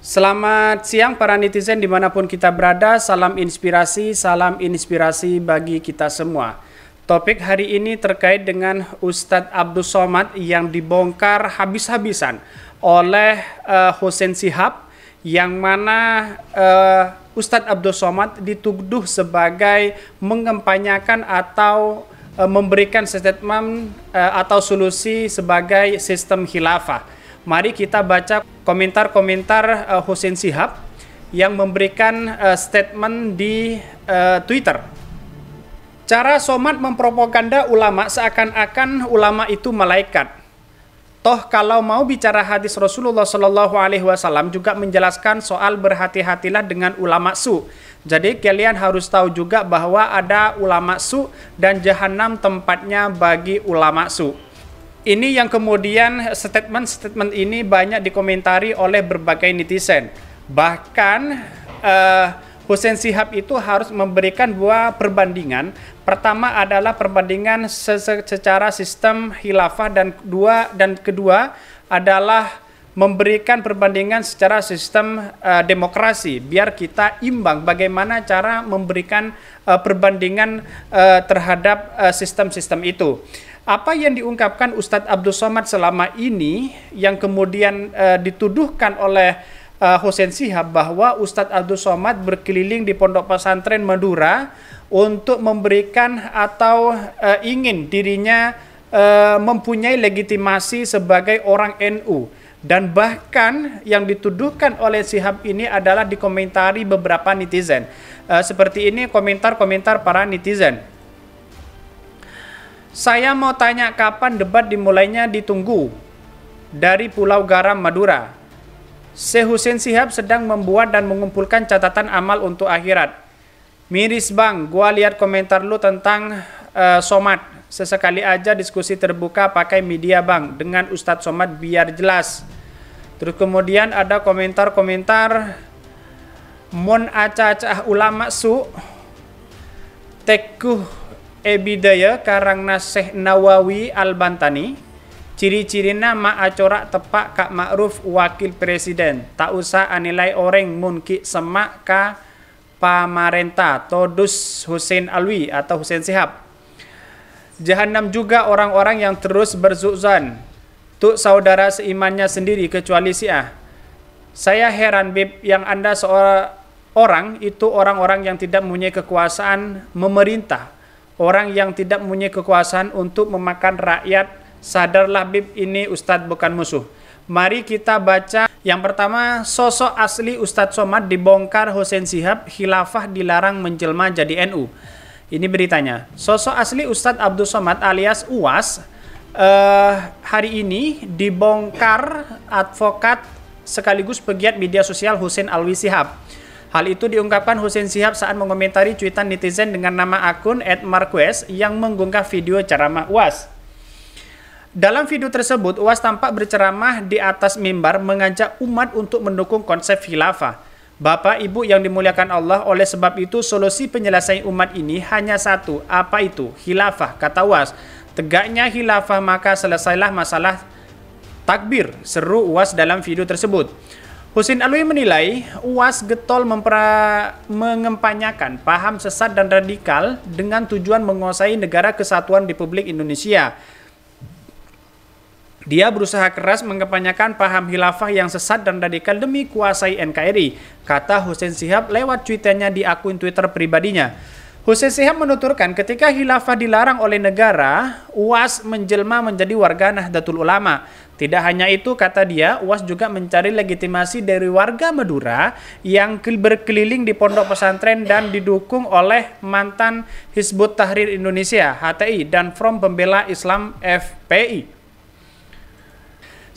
Selamat siang para netizen dimanapun kita berada, salam inspirasi bagi kita semua. Topik hari ini terkait dengan Ustadz Abdul Somad yang dibongkar habis-habisan oleh Hussein Shihab, yang mana Ustadz Abdul Somad dituduh sebagai mengempanyakan atau memberikan statement atau solusi sebagai sistem khilafah. Mari kita baca komentar-komentar Hussein Shihab yang memberikan statement di Twitter. Cara Somad mempropaganda ulama seakan-akan ulama itu malaikat. Toh kalau mau bicara hadis Rasulullah Shallallahu Alaihi Wasallam juga menjelaskan soal berhati-hatilah dengan ulama su. Jadi kalian harus tahu juga bahwa ada ulama su dan jahanam tempatnya bagi ulama su. Ini yang kemudian statement ini banyak dikomentari oleh berbagai netizen. Bahkan Hussein Shihab itu harus memberikan dua perbandingan. Pertama adalah perbandingan secara sistem khilafah dan kedua adalah memberikan perbandingan secara sistem demokrasi. Biar kita imbang bagaimana cara memberikan perbandingan terhadap sistem-sistem itu. Apa yang diungkapkan Ustadz Abdul Somad selama ini yang kemudian dituduhkan oleh Hussein Shihab bahwa Ustadz Abdul Somad berkeliling di pondok pesantren Madura untuk memberikan atau ingin dirinya mempunyai legitimasi sebagai orang NU. Dan bahkan yang dituduhkan oleh Shihab ini adalah dikomentari beberapa netizen. Seperti ini komentar-komentar para netizen. Saya mau tanya kapan debat dimulainya, ditunggu. Dari Pulau Garam, Madura. Syekh Hussein Shihab sedang membuat dan mengumpulkan catatan amal untuk akhirat. Miris bang, gua lihat komentar lu tentang Somad. Sesekali aja diskusi terbuka pakai media bang, dengan Ustadz Somad biar jelas. Terus kemudian ada komentar-komentar. Mon acah-acah ulama su. Tekuh Ebidaya karang Syekh Nawawi Al-Bantani. Ciri-cirina ma'acorak tepak Kak Ma'ruf wakil presiden. Tak usah anilai orang munki semak ka pamarentah. Todus Hussein Alwi atau Hussein Shihab. Jahanam juga orang-orang yang terus berzuzan. Tuk saudara seimannya sendiri kecuali Syiah. Saya heran Bib, yang Anda seorang itu orang-orang yang tidak mempunyai kekuasaan memerintah. Orang yang tidak mempunyai kekuasaan untuk memakan rakyat. Sadarlah Bib, ini Ustadz bukan musuh. Mari kita baca. Yang pertama, sosok asli Ustadz Somad dibongkar Hussein Shihab, khilafah dilarang menjelma jadi NU. Ini beritanya. Sosok asli Ustadz Abdul Somad alias UAS hari ini dibongkar advokat sekaligus pegiat media sosial Hussein Alwi Shihab. Hal itu diungkapkan Hussein Shihab saat mengomentari cuitan netizen dengan nama akun @marquez yang mengunggah video ceramah UAS. Dalam video tersebut, UAS tampak berceramah di atas mimbar mengajak umat untuk mendukung konsep khilafah. Bapak Ibu yang dimuliakan Allah, oleh sebab itu solusi penyelesaian umat ini hanya satu. Apa itu? Khilafah, kata UAS. Tegaknya khilafah maka selesailah masalah takbir, seru UAS dalam video tersebut. Hussein Alwi menilai UAS getol mengempanyakan paham sesat dan radikal dengan tujuan menguasai negara kesatuan Republik Indonesia. Dia berusaha keras mengempanyakan paham khilafah yang sesat dan radikal demi kuasai NKRI, kata Hussein Shihab lewat tweetannya di akun Twitter pribadinya. Hussein Shihab menuturkan ketika khilafah dilarang oleh negara, UAS menjelma menjadi warga Nahdlatul Ulama. Tidak hanya itu, kata dia, UAS juga mencari legitimasi dari warga Madura yang berkeliling di pondok pesantren dan didukung oleh mantan Hizbut Tahrir Indonesia (HTI) dan Front Pembela Islam (FPI).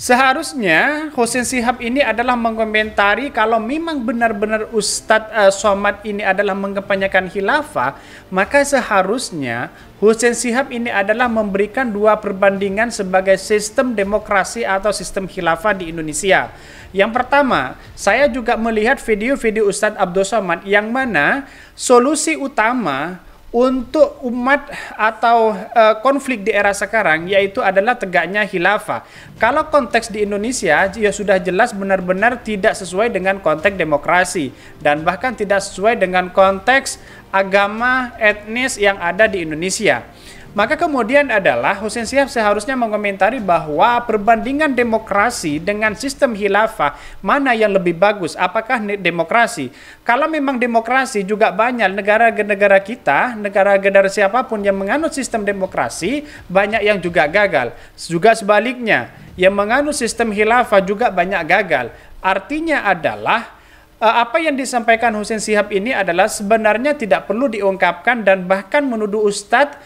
Seharusnya Hussein Shihab ini adalah mengomentari kalau memang benar-benar Ustadz Somad ini adalah mengempanyakan khilafah, maka seharusnya Hussein Shihab ini adalah memberikan dua perbandingan sebagai sistem demokrasi atau sistem khilafah di Indonesia. Yang pertama, saya juga melihat video-video Ustadz Abdul Somad yang mana solusi utama untuk umat atau konflik di era sekarang, yaitu adalah tegaknya khilafah. Kalau konteks di Indonesia ya sudah jelas benar-benar tidak sesuai dengan konteks demokrasi dan bahkan tidak sesuai dengan konteks agama etnis yang ada di Indonesia. Maka kemudian adalah Hussein Shihab seharusnya mengomentari bahwa perbandingan demokrasi dengan sistem khilafah mana yang lebih bagus, apakah demokrasi. Kalau memang demokrasi juga banyak negara-negara kita, negara-negara siapapun yang menganut sistem demokrasi, banyak yang juga gagal. Juga sebaliknya, yang menganut sistem khilafah juga banyak gagal. Artinya adalah apa yang disampaikan Hussein Shihab ini adalah sebenarnya tidak perlu diungkapkan dan bahkan menuduh Ustadz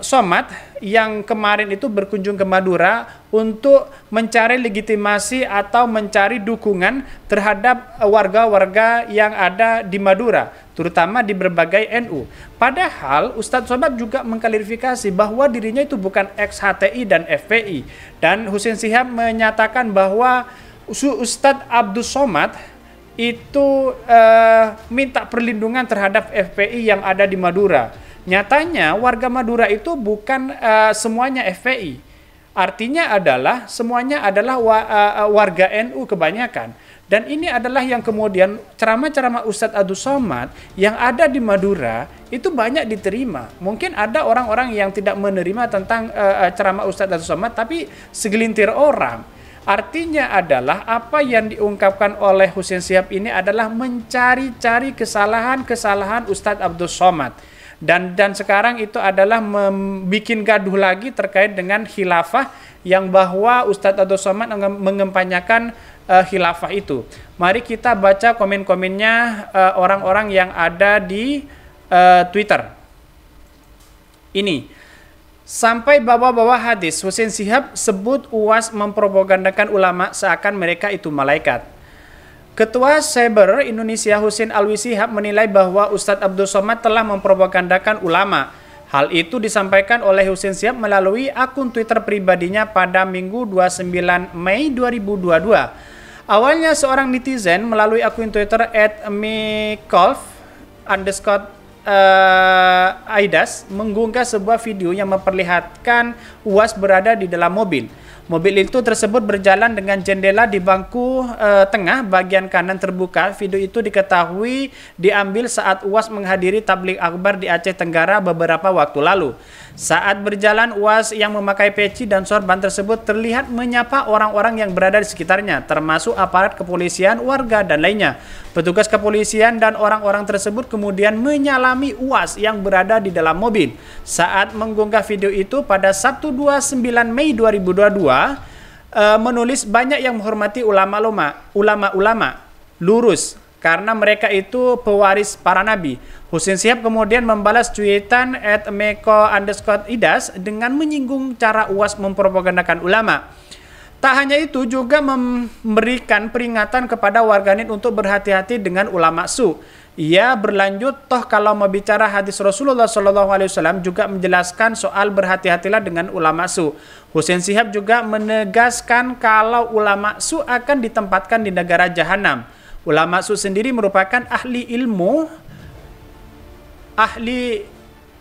Somad yang kemarin itu berkunjung ke Madura untuk mencari legitimasi atau mencari dukungan terhadap warga-warga yang ada di Madura, terutama di berbagai NU. Padahal Ustadz Somad juga mengklarifikasi bahwa dirinya itu bukan ex-HTI dan FPI. Dan Hussein Shihab menyatakan bahwa Ustadz Abdus Somad itu minta perlindungan terhadap FPI yang ada di Madura. Nyatanya warga Madura itu bukan semuanya FPI. Artinya adalah semuanya adalah warga NU kebanyakan. Dan ini adalah yang kemudian ceramah-ceramah Ustadz Abdus Somad yang ada di Madura itu banyak diterima. Mungkin ada orang-orang yang tidak menerima tentang ceramah Ustadz Abdus Somad, tapi segelintir orang. Artinya adalah apa yang diungkapkan oleh Hussein Shihab ini adalah mencari-cari kesalahan-kesalahan Ustadz Abdus Somad. Dan sekarang itu adalah membuat gaduh lagi terkait dengan khilafah yang bahwa Ustadz Abdus Somad mengempanyakan khilafah itu. Mari kita baca komen-komennya orang-orang yang ada di Twitter. Ini. Sampai bawa-bawa hadis, Hussein Shihab sebut UAS mempropagandakan ulama seakan mereka itu malaikat. Ketua Cyber Indonesia Husin Alwi Shihab menilai bahwa Ustadz Abdus Somad telah mempropagandakan ulama. Hal itu disampaikan oleh Hussein Shihab melalui akun Twitter pribadinya pada Minggu 29 Mei 2022. Awalnya seorang netizen melalui akun Twitter @mikolf_aidas mengunggah sebuah video yang memperlihatkan UAS berada di dalam mobil. Mobil itu tersebut berjalan dengan jendela di bangku tengah bagian kanan terbuka. Video itu diketahui diambil saat UAS menghadiri tabligh akbar di Aceh Tenggara beberapa waktu lalu. Saat berjalan, UAS yang memakai peci dan sorban tersebut terlihat menyapa orang-orang yang berada di sekitarnya, termasuk aparat kepolisian, warga, dan lainnya. Petugas kepolisian dan orang-orang tersebut kemudian menyalami UAS yang berada di dalam mobil. Saat mengunggah video itu pada Sabtu 29 Mei 2022, menulis banyak yang menghormati ulama-ulama lurus karena mereka itu pewaris para nabi. Hussein Shihab kemudian membalas cuitan @meko_idas dengan menyinggung cara UAS mempropagandakan ulama. Tak hanya itu, juga memberikan peringatan kepada warganet untuk berhati-hati dengan ulama su. Ia berlanjut, toh kalau mau bicara hadis Rasulullah SAW juga menjelaskan soal berhati-hatilah dengan ulama su. Hussein Shihab juga menegaskan kalau ulama su akan ditempatkan di negara jahanam. Ulama su sendiri merupakan ahli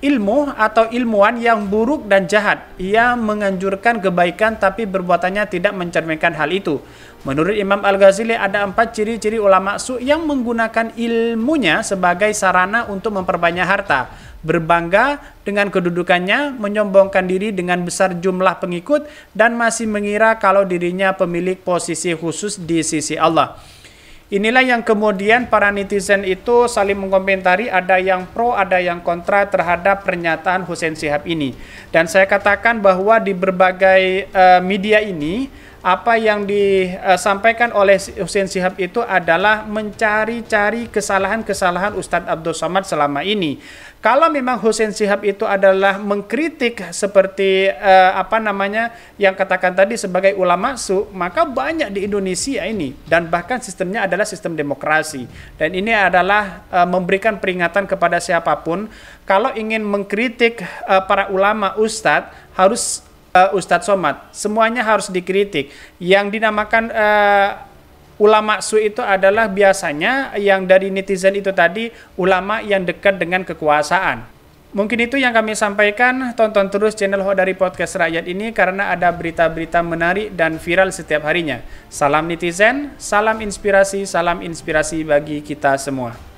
ilmu atau ilmuwan yang buruk dan jahat. Ia menganjurkan kebaikan tapi perbuatannya tidak mencerminkan hal itu. Menurut Imam Al-Ghazali ada 4 ciri-ciri ulama su yang menggunakan ilmunya sebagai sarana untuk memperbanyak harta, berbangga dengan kedudukannya, menyombongkan diri dengan besar jumlah pengikut, dan masih mengira kalau dirinya pemilik posisi khusus di sisi Allah. Inilah yang kemudian para netizen itu saling mengomentari, ada yang pro, ada yang kontra terhadap pernyataan Hussein Shihab ini. Dan saya katakan bahwa di berbagai media ini, apa yang disampaikan oleh Hussein Shihab itu adalah mencari-cari kesalahan-kesalahan Ustadz Abdus Somad selama ini. Kalau memang Hussein Shihab itu adalah mengkritik seperti yang katakan tadi sebagai ulama su, maka banyak di Indonesia ini, dan bahkan sistemnya adalah sistem demokrasi. Dan ini adalah memberikan peringatan kepada siapapun kalau ingin mengkritik para ulama ustadz, harus Ustadz Somad, semuanya harus dikritik. Yang dinamakan ulama su itu adalah biasanya yang dari netizen itu tadi ulama yang dekat dengan kekuasaan. Mungkin itu yang kami sampaikan. Tonton terus channel Hodari Podcast Rakyat ini karena ada berita-berita menarik dan viral setiap harinya. Salam netizen, salam inspirasi bagi kita semua.